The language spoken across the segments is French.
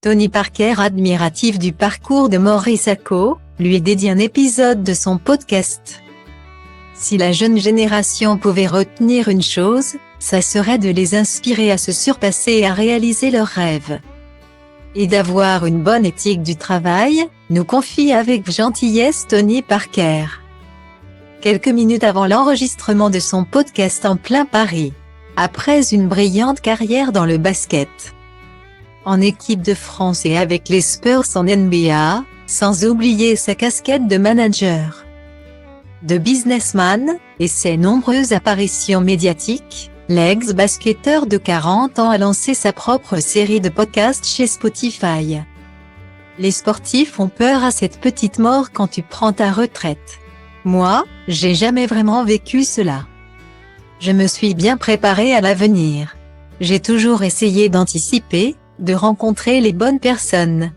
Tony Parker, admiratif du parcours de Maurice Sacco, lui dédie un épisode de son podcast. Si la jeune génération pouvait retenir une chose, ça serait de les inspirer à se surpasser et à réaliser leurs rêves. Et d'avoir une bonne éthique du travail, nous confie avec gentillesse Tony Parker. Quelques minutes avant l'enregistrement de son podcast en plein Paris, après une brillante carrière dans le basket, en équipe de France et avec les Spurs en NBA, sans oublier sa casquette de manager, de businessman, et ses nombreuses apparitions médiatiques, l'ex-basketteur de 40 ans a lancé sa propre série de podcasts chez Spotify. Les sportifs ont peur à cette petite mort quand tu prends ta retraite. Moi, j'ai jamais vraiment vécu cela. Je me suis bien préparé à l'avenir. J'ai toujours essayé d'anticiper, de rencontrer les bonnes personnes.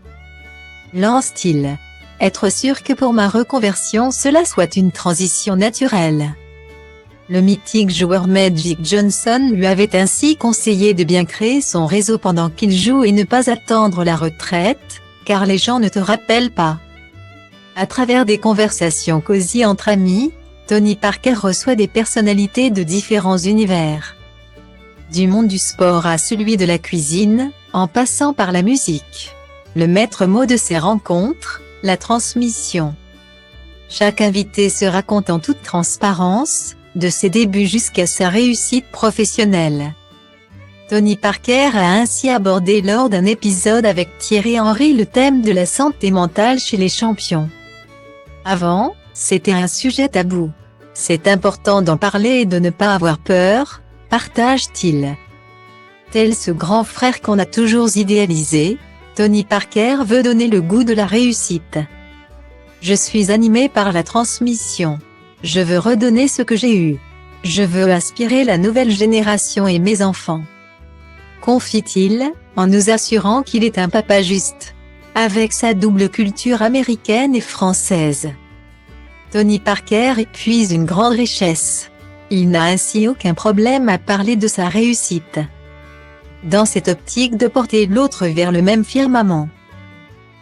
Lance-t-il. Être sûr que pour ma reconversion cela soit une transition naturelle. Le mythique joueur Magic Johnson lui avait ainsi conseillé de bien créer son réseau pendant qu'il joue et ne pas attendre la retraite, car les gens ne te rappellent pas. À travers des conversations cosy entre amis, Tony Parker reçoit des personnalités de différents univers. Du monde du sport à celui de la cuisine, en passant par la musique. Le maître mot de ces rencontres, la transmission. Chaque invité se raconte en toute transparence, de ses débuts jusqu'à sa réussite professionnelle. Tony Parker a ainsi abordé lors d'un épisode avec Thierry Henry le thème de la santé mentale chez les champions. Avant, c'était un sujet tabou. C'est important d'en parler et de ne pas avoir peur, partage-t-il. Tel ce grand frère qu'on a toujours idéalisé, Tony Parker veut donner le goût de la réussite. Je suis animé par la transmission. Je veux redonner ce que j'ai eu. Je veux inspirer la nouvelle génération et mes enfants. Confie-t-il, en nous assurant qu'il est un papa juste. Avec sa double culture américaine et française, Tony Parker épuise une grande richesse. Il n'a ainsi aucun problème à parler de sa réussite, dans cette optique de porter l'autre vers le même firmament.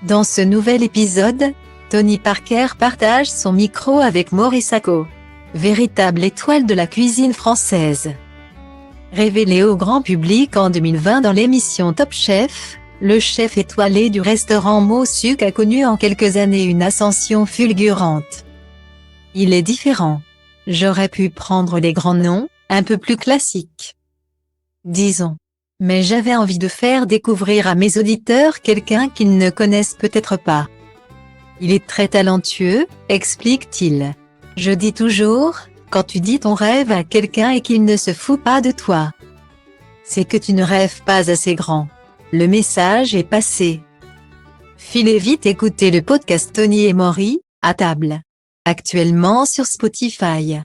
Dans ce nouvel épisode, Tony Parker partage son micro avec Maurice Sacco, véritable étoile de la cuisine française. Révélé au grand public en 2020 dans l'émission Top Chef, le chef étoilé du restaurant Mosuc a connu en quelques années une ascension fulgurante. Il est différent. J'aurais pu prendre les grands noms, un peu plus classiques, disons. Mais j'avais envie de faire découvrir à mes auditeurs quelqu'un qu'ils ne connaissent peut-être pas. Il est très talentueux, explique-t-il. Je dis toujours, quand tu dis ton rêve à quelqu'un et qu'il ne se fout pas de toi, c'est que tu ne rêves pas assez grand. Le message est passé. Filez vite écouter le podcast Tony et Maury, à table. Actuellement sur Spotify.